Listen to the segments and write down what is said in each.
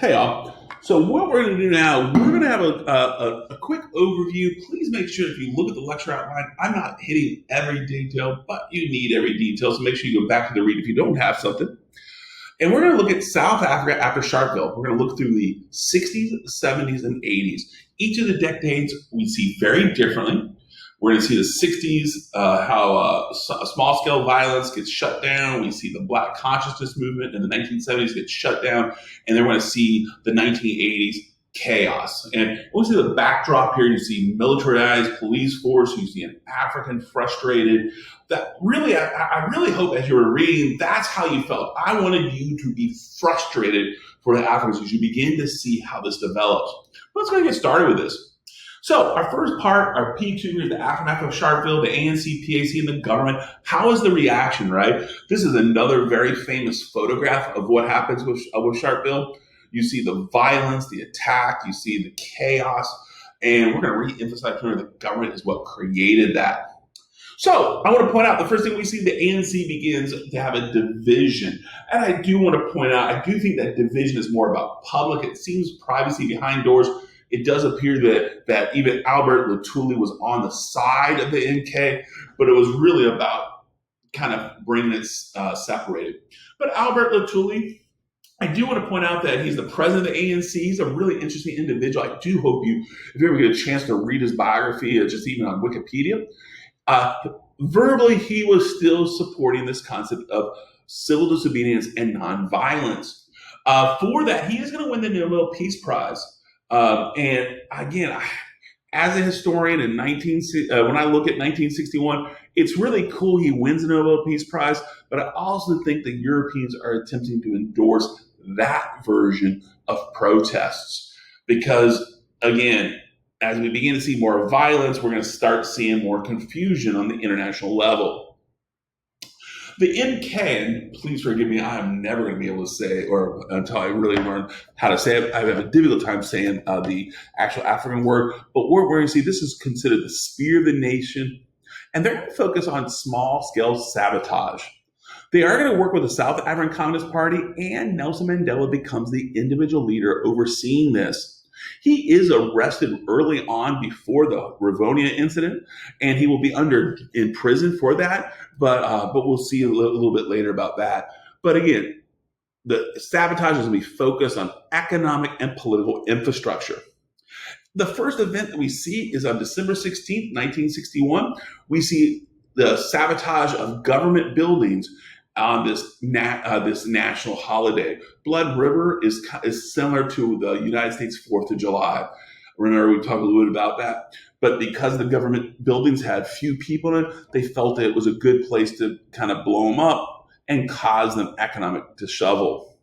Hey, all. So what we're going to do now, we're going to have a quick overview. Please make sure if you look at the lecture outline, I'm not hitting every detail, but you need every detail. So make sure you go back to the read if you don't have something. And we're going to look at South Africa after Sharpeville. We're going to look through the 60s, 70s, and 80s. Each of the decades we see very differently. We're going to see the 60s, how small-scale violence gets shut down. We see the Black consciousness movement in the 1970s get shut down. And then we're going to see the 1980s chaos. And we see the backdrop here. You see militarized police force. You see an African frustrated. That really, I really hope as you were reading, that's how you felt. I wanted you to be frustrated for the Africans as you begin to see how this develops. Let's go get started with this. So our first part, our P2 is the aftermath of Sharpeville, the ANC, PAC, and the government. How is the reaction, right? This is another very famous photograph of what happens with Sharpeville. You see the violence, the attack, you see the chaos, and we're going to re-emphasize here the government is what created that. So I want to point out the first thing we see, the ANC begins to have a division. And I do want to point out, I do think that division is more about public. It seems privacy behind doors. It does appear that even Albert Lutuli was on the side of the NK, but it was really about kind of bringing it separated. But Albert Lutuli, I do want to point out that he's the president of the ANC. He's a really interesting individual. I do hope if you ever get a chance to read his biography, or just even on Wikipedia, verbally he was still supporting this concept of civil disobedience and nonviolence. For that, he is going to win the Nobel Peace Prize. And again, as a historian when I look at 1961, it's really cool he wins the Nobel Peace Prize, but I also think the Europeans are attempting to endorse that version of protests because, again, as we begin to see more violence, we're going to start seeing more confusion on the international level. The MK, and please forgive me, I am never going to be able to say, or until I really learn how to say it, I have a difficult time saying the actual African word, but we're going to see this is considered the spear of the nation, and they're going to focus on small-scale sabotage. They are going to work with the South African Communist Party, and Nelson Mandela becomes the individual leader overseeing this. He is arrested early on before the Rivonia incident, and he will be in prison for that. But we'll see a little bit later about that. But again, the sabotage is going to be focused on economic and political infrastructure. The first event that we see is on December 16th, 1961. We see the sabotage of government buildings on this national holiday. Blood River is similar to the United States 4th of July. Remember, we talked a little bit about that. But because the government buildings had few people in it, they felt that it was a good place to kind of blow them up and cause them economic dishevel.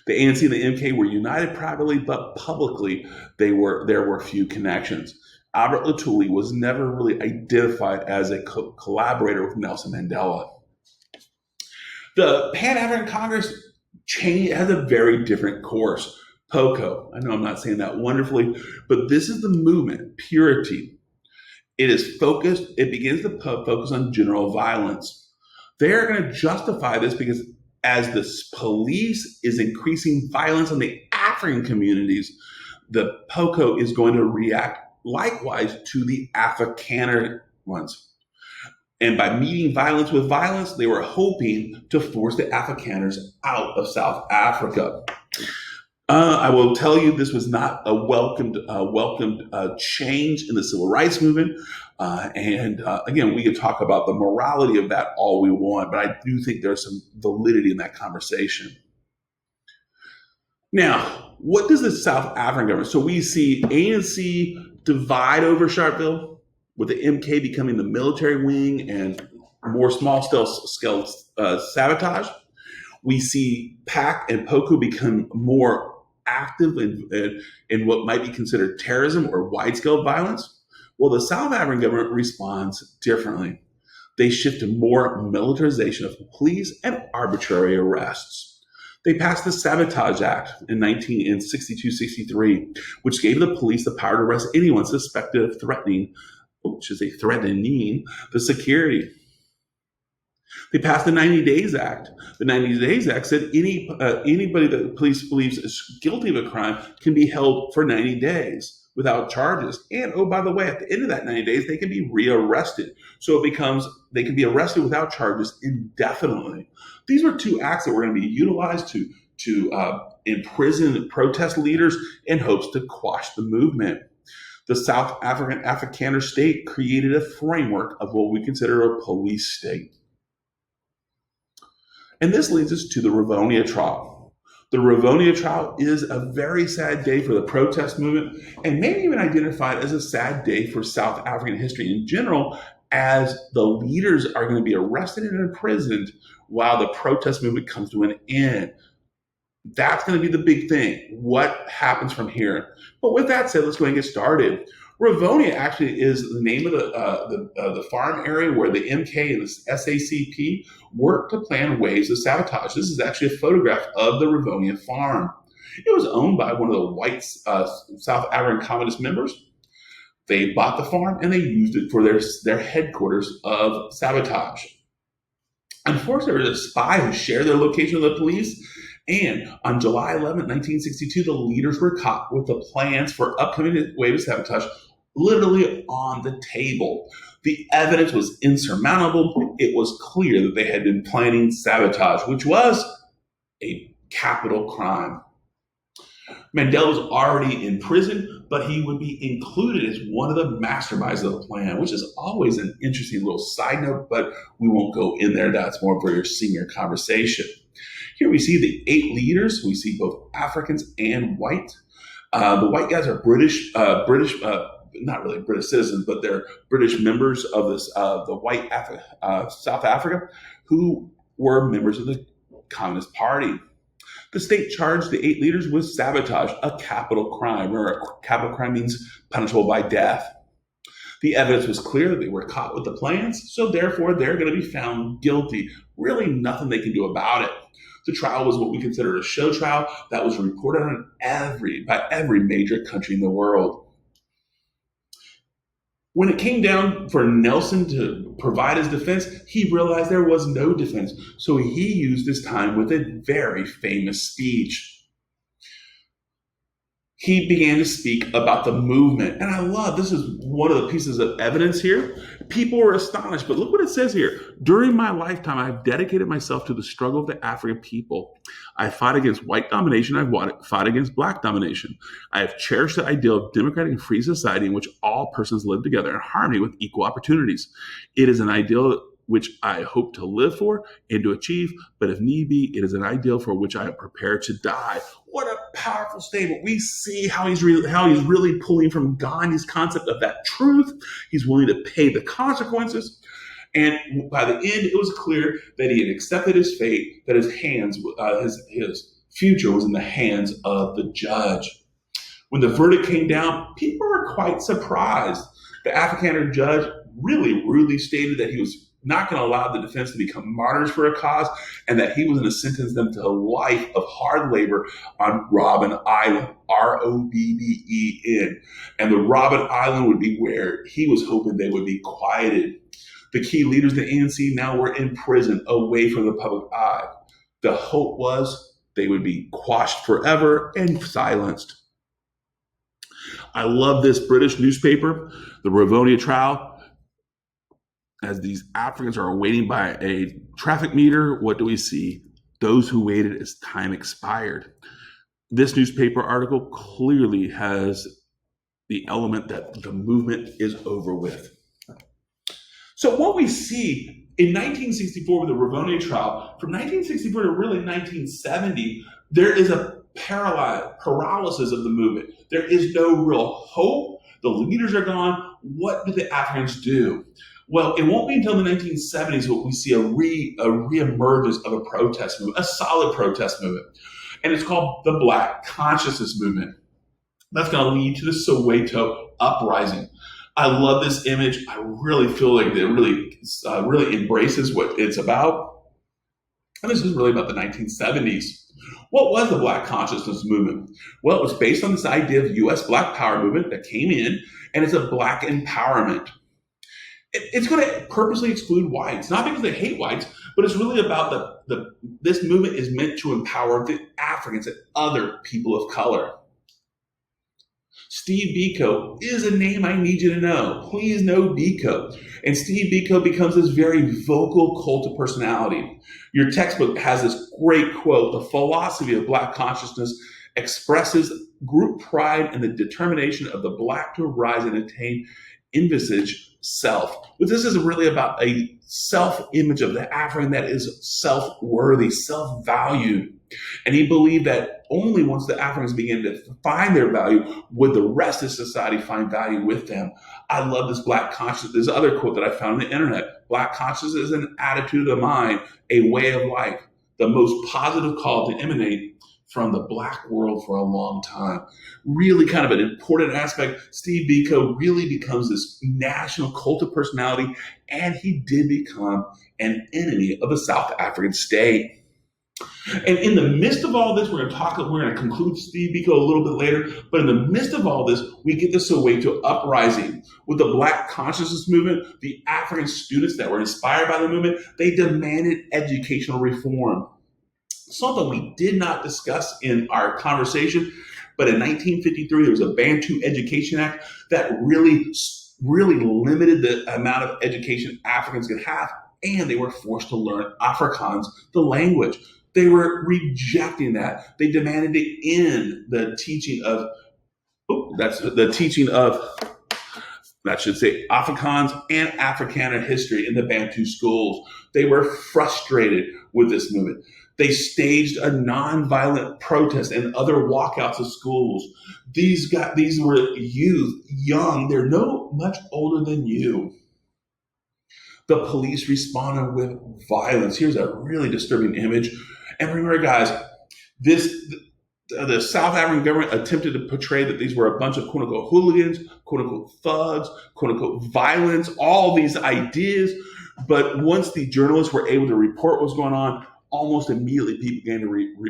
The ANC and the MK were united privately, but publicly there were few connections. Albert Lutuli was never really identified as a collaborator with Nelson Mandela. The Pan-African Congress has a very different course. POCO, I know I'm not saying that wonderfully, but this is the movement, purity. It begins to focus on general violence. They're going to justify this because as the police is increasing violence in the African communities, the POCO is going to react likewise to the Afrikaner ones. And by meeting violence with violence, they were hoping to force the Afrikaners out of South Africa. I will tell you, this was not a welcomed change in the civil rights movement. Again, we could talk about the morality of that all we want, but I do think there's some validity in that conversation. Now, what does the South African government? So we see ANC divide over Sharpeville, with the MK becoming the military wing and more small-scale sabotage. We see PAC and POCO become more active in what might be considered terrorism or wide-scale violence. Well, the South African government responds differently. They shift to more militarization of police and arbitrary arrests. They passed the Sabotage Act in 62-63, which gave the police the power to arrest anyone suspected of threatening the security. They passed the 90 Days Act. The 90 Days Act said anybody that the police believes is guilty of a crime can be held for 90 days without charges. And oh, by the way, at the end of that 90 days, they can be rearrested. So it becomes they can be arrested without charges indefinitely. These were two acts that were going to be utilized to imprison protest leaders in hopes to quash the movement. The South African Afrikaner state created a framework of what we consider a police state. And this leads us to the Rivonia trial. The Rivonia trial is a very sad day for the protest movement and maybe even identified as a sad day for South African history in general, as the leaders are going to be arrested and imprisoned while the protest movement comes to an end. That's going to be the big thing. What happens from here? But with that said, let's go ahead and get started. Rivonia actually is the name of the farm area where the MK and the SACP worked to plan waves of sabotage. This is actually a photograph of the Rivonia farm. It was owned by one of the white South African Communist members. They bought the farm and they used it for their headquarters of sabotage. Unfortunately, there was a spy who shared their location with the police. And on July 11, 1962, the leaders were caught with the plans for upcoming wave of sabotage literally on the table. The evidence was insurmountable. It was clear that they had been planning sabotage, which was a capital crime. Mandela was already in prison, but he would be included as one of the masterminds of the plan, which is always an interesting little side note, but we won't go in there. That's more for your senior conversation. Here we see the 8 leaders. We see both Africans and white. The white guys are British, not really British citizens, but they're British members of this the white South Africa, who were members of the Communist Party. The state charged the 8 leaders with sabotage, a capital crime. Remember, a capital crime means punishable by death. The evidence was clear that they were caught with the plans, so therefore they're going to be found guilty. Really nothing they can do about it. The trial was what we consider a show trial that was reported on by every major country in the world. When it came down for Nelson to provide his defense, he realized there was no defense. So he used his time with a very famous speech. He began to speak about the movement. And I love, this is one of the pieces of evidence here. People were astonished, but look what it says here. During my lifetime, I've dedicated myself to the struggle of the African people. I fought against white domination. I've fought against black domination. I have cherished the ideal of democratic and free society in which all persons live together in harmony with equal opportunities. It is an ideal which I hope to live for and to achieve, but if need be, it is an ideal for which I am prepared to die. What a powerful statement. We see how he's really pulling from Gandhi's concept of that truth. He's willing to pay the consequences. And by the end, it was clear that he had accepted his fate, that his future was in the hands of the judge. When the verdict came down, people were quite surprised. The Afrikaner judge really rudely stated that he was not going to allow the defense to become martyrs for a cause, and that he was going to sentence them to a life of hard labor on Robben Island, Robben. And the Robben Island would be where he was hoping they would be quieted. The key leaders of the ANC now were in prison, away from the public eye. The hope was they would be quashed forever and silenced. I love this British newspaper, the Rivonia trial. As these Africans are waiting by a traffic meter, what do we see? Those who waited as time expired. This newspaper article clearly has the element that the movement is over with. So what we see in 1964 with the Rivonia trial, from 1964 to really 1970, there is a paralysis of the movement. There is no real hope. The leaders are gone. What do the Africans do? Well, it won't be until the 1970s that we see a reemergence of a protest movement, a solid protest movement. And it's called the Black Consciousness Movement. That's going to lead to the Soweto uprising. I love this image. I really feel like it really embraces what it's about. And this is really about the 1970s. What was the Black Consciousness Movement? Well, it was based on this idea of U.S. Black Power movement that came in, and it's a Black empowerment. It's going to purposely exclude whites, not because they hate whites, But it's really about this movement is meant to empower the Africans and other people of color. Steve Biko is a name I need you to know. Please know Biko. And Steve Biko becomes this very vocal cult of personality. Your textbook has this great quote: the philosophy of Black consciousness expresses group pride and the determination of the Black to rise and attain envisage self. But this is really about a self-image of the African that is self-worthy, self-valued. And he believed that only once the Africans began to find their value would the rest of society find value with them. I love this Black consciousness. There's another quote that I found on the internet. Black consciousness is an attitude of mind, a way of life, the most positive call to emanate from the Black world for a long time. Really kind of an important aspect. Steve Biko really becomes this national cult of personality, and he did become an enemy of the South African state. And in the midst of all this, we're going to conclude Steve Biko a little bit later, but in the midst of all this, we get the Soweto uprising. With the Black consciousness movement, the African students that were inspired by the movement, they demanded educational reform. Something we did not discuss in our conversation, but in 1953, there was a Bantu Education Act that really limited the amount of education Africans could have, and they were forced to learn Afrikaans, the language. They were rejecting that. They demanded to end the teaching of, Afrikaans and Afrikaner history in the Bantu schools. They were frustrated with this movement. They staged a nonviolent protest and other walkouts of schools. These were youth, young. They're no much older than you. The police responded with violence. Here's a really disturbing image. And remember, guys, the South African government attempted to portray that these were a bunch of quote-unquote hooligans, quote-unquote thugs, quote-unquote violence, all these ideas. But once the journalists were able to report what was going on, almost immediately people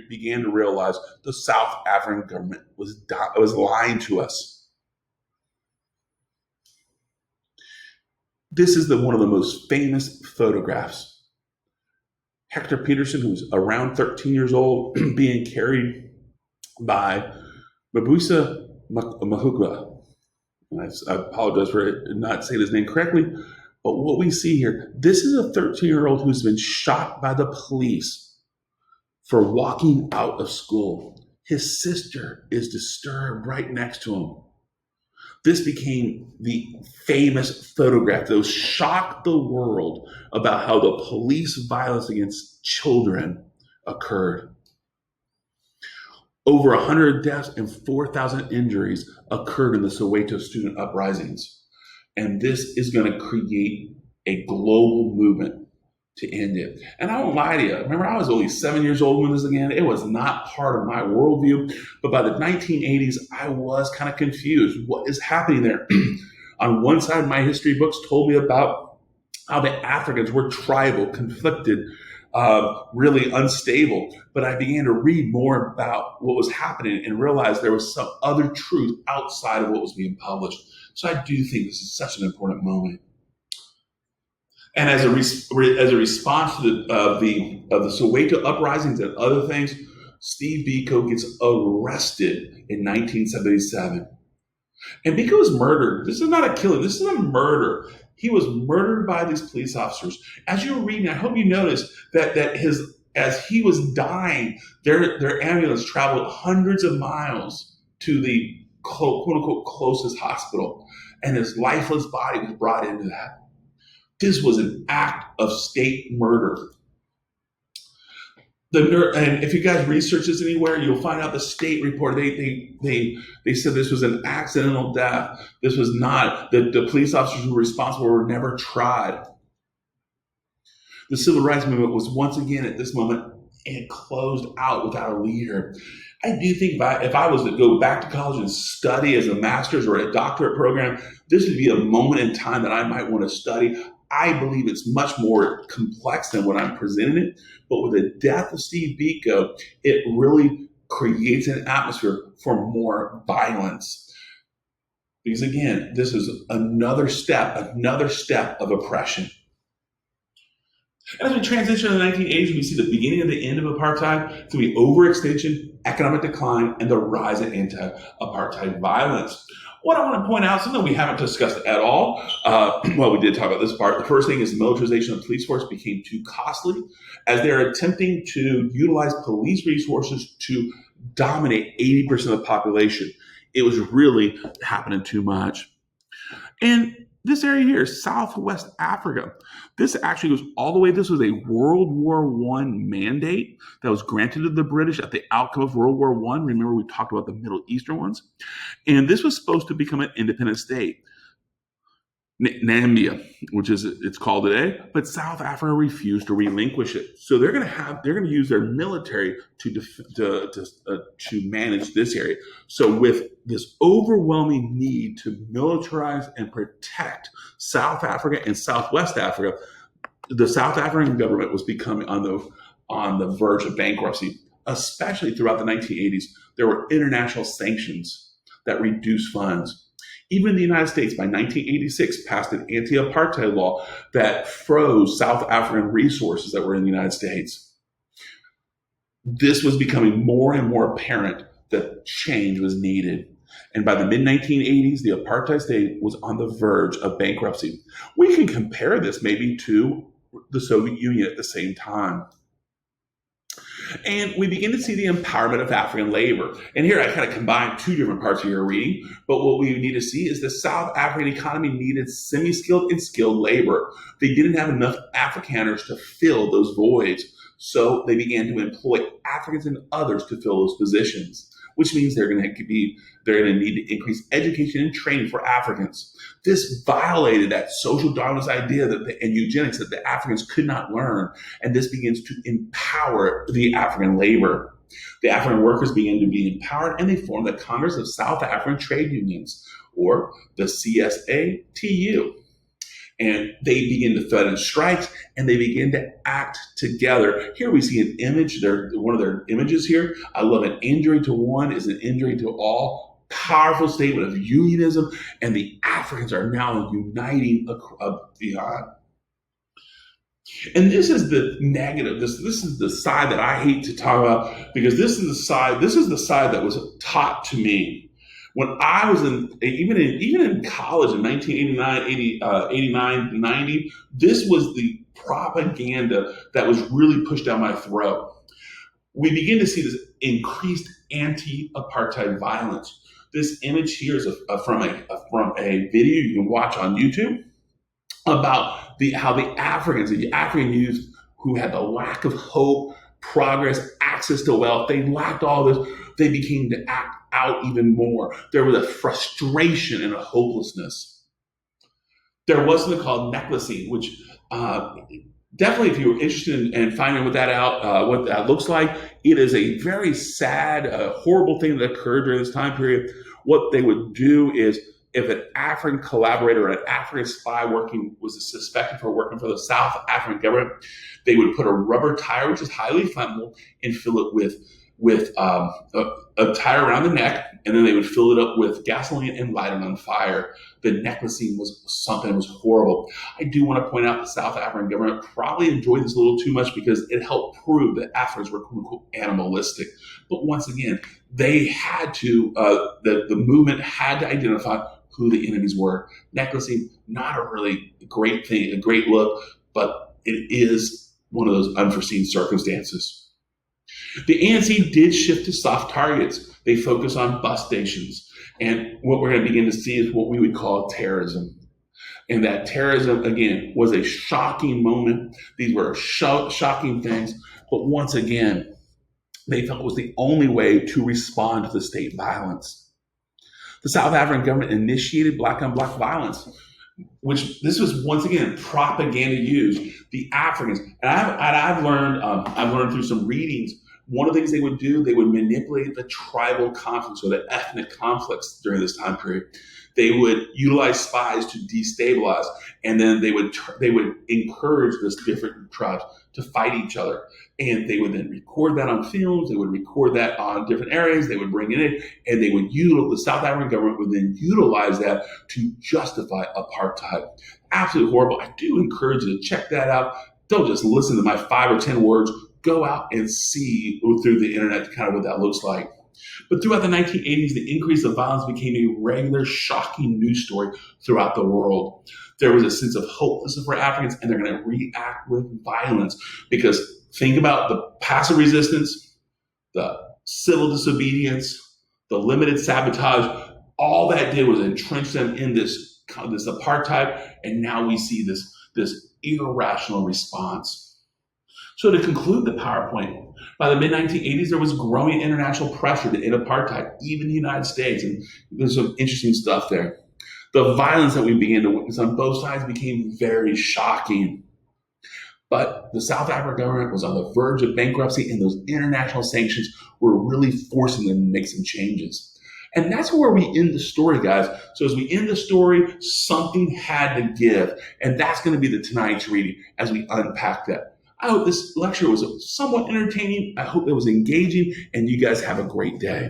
began to realize the South African government was lying to us. This is one of the most famous photographs. Hector Peterson, who's around 13 years old, being carried by Mabuisa Mahugwa. I apologize for not saying his name correctly, but what we see here, this is a 13-year-old who's been shot by the police for walking out of school. His sister is disturbed right next to him. This became the famous photograph that shocked the world about how the police violence against children occurred. Over 100 deaths and 4,000 injuries occurred in the Soweto student uprisings. And this is going to create a global movement to end it. And I won't lie to you. Remember, I was only 7 years old when this began. It was not part of my worldview. But by the 1980s, I was kind of confused. What is happening there? On one side, my history books told me about how the Africans were tribal, conflicted, really unstable. But I began to read more about what was happening and realized there was some other truth outside of what was being published. So I do think this is such an important moment. And as a response to the Soweto uprisings and other things, Steve Biko gets arrested in 1977. And Biko was murdered. This is not a killing. This is a murder. He was murdered by these police officers. As you were reading, I hope you noticed that as he was dying, their ambulance traveled hundreds of miles to the quote unquote closest hospital, and his lifeless body was brought into that. This was an act of state murder. And if you guys research this anywhere, you'll find out the state report. They said this was an accidental death. This was not. The police officers who were responsible were never tried. The civil rights movement was once again at this moment and closed out without a leader. I do think if I was to go back to college and study as a master's or a doctorate program, this would be a moment in time that I might want to study. I believe it's much more complex than what I'm presenting it. But with the death of Steve Biko, it really creates an atmosphere for more violence. Because again, this is another step of oppression. And as we transition to the 1980s, we see the beginning of the end of apartheid. It's going to be overextension, economic decline, and the rise of anti-apartheid violence. What I want to point out, something we haven't discussed at all, well, we did talk about this part. The first thing is the militarization of the police force became too costly as they're attempting to utilize police resources to dominate 80% of the population. It was really happening too much. And this area here, Southwest Africa, this actually goes all the way. This was a World War I mandate that was granted to the British at the outcome of World War I. Remember, we talked about the Middle Eastern ones. And this was supposed to become an independent state. Namibia, which is it's called today, but South Africa refused to relinquish it. So they're going to use their military to manage this area. So with this overwhelming need to militarize and protect South Africa and Southwest Africa, the South African government was becoming on the verge of bankruptcy. Especially throughout the 1980s, there were international sanctions that reduced funds. Even the United States, by 1986, passed an anti-apartheid law that froze South African resources that were in the United States. This was becoming more and more apparent that change was needed. And by the mid-1980s, the apartheid state was on the verge of bankruptcy. We can compare this maybe to the Soviet Union at the same time. And we begin to see the empowerment of African labor. And here I kind of combine two different parts of your reading. But what we need to see is the South African economy needed semi-skilled and skilled labor. They didn't have enough Afrikaners to fill those voids. So they began to employ Africans and others to fill those positions, which means they're going to need to increase education and training for Africans. This violated that social Darwinist idea and eugenics that the Africans could not learn, and this begins to empower the African labor. The African workers began to be empowered, and they formed the Congress of South African Trade Unions, or the CSATU. And they begin to threaten strikes, and they begin to act together. Here we see an image. One of their images here. I love it. Injury to one is an injury to all. Powerful statement of unionism, and the Africans are now uniting beyond. And this is the negative. This is the side that I hate to talk about, because this is the side that was taught to me. When I was even in college in 1989, 89, 90, this was the propaganda that was really pushed down my throat. We begin to see this increased anti-apartheid violence. This image here is from a video you can watch on YouTube about how the African youth who had the lack of hope, progress, access to wealth, they lacked all this. They began to act out even more. There was a frustration and a hopelessness. There was something called necklacing, which definitely, if you were interested in finding what that looks like, it is a very sad, horrible thing that occurred during this time period. What they would do is, if an African collaborator or an African spy was suspected for working for the South African government, they would put a rubber tire, which is highly flammable, and fill it with a tire around the neck, and then they would fill it up with gasoline and light it on fire. The necklacing was something that was horrible. I do want to point out the South African government probably enjoyed this a little too much, because it helped prove that Africans were quote unquote animalistic. But once again, they had to, the movement had to identify who the enemies were. Necklacing, not a really great thing, a great look, but it is one of those unforeseen circumstances. The ANC did shift to soft targets. They focus on bus stations. And what we're going to begin to see is what we would call terrorism. And that terrorism, again, was a shocking moment. These were shocking things. But once again, they felt it was the only way to respond to the state violence. The South African government initiated black-on-black violence, which this was once again propaganda used. The Africans, and I've learned through some readings. One of the things they would do, they would manipulate the tribal conflicts or the ethnic conflicts during this time period. They would utilize spies to destabilize, and then they would encourage this different tribes to fight each other. And they would then record that on films. They would record that on different areas. They would bring it in, and the South African government would then utilize that to justify apartheid. Absolutely horrible. I do encourage you to check that out. Don't just listen to my 5 or 10 words. Go out and see through the internet kind of what that looks like. But throughout the 1980s, the increase of violence became a regular, shocking news story throughout the world. There was a sense of hopelessness for Africans, and they're going to react with violence because think about the passive resistance, the civil disobedience, the limited sabotage. All that did was entrench them in this apartheid, and now we see this irrational response. So to conclude the PowerPoint, by the mid-1980s, there was growing international pressure to end apartheid, even in the United States, and there's some interesting stuff there. The violence that we began to witness on both sides became very shocking. But the South African government was on the verge of bankruptcy, and those international sanctions were really forcing them to make some changes. And that's where we end the story, guys. So as we end the story, something had to give. And that's going to be the tonight's reading as we unpack that. I hope this lecture was somewhat entertaining. I hope it was engaging, and you guys have a great day.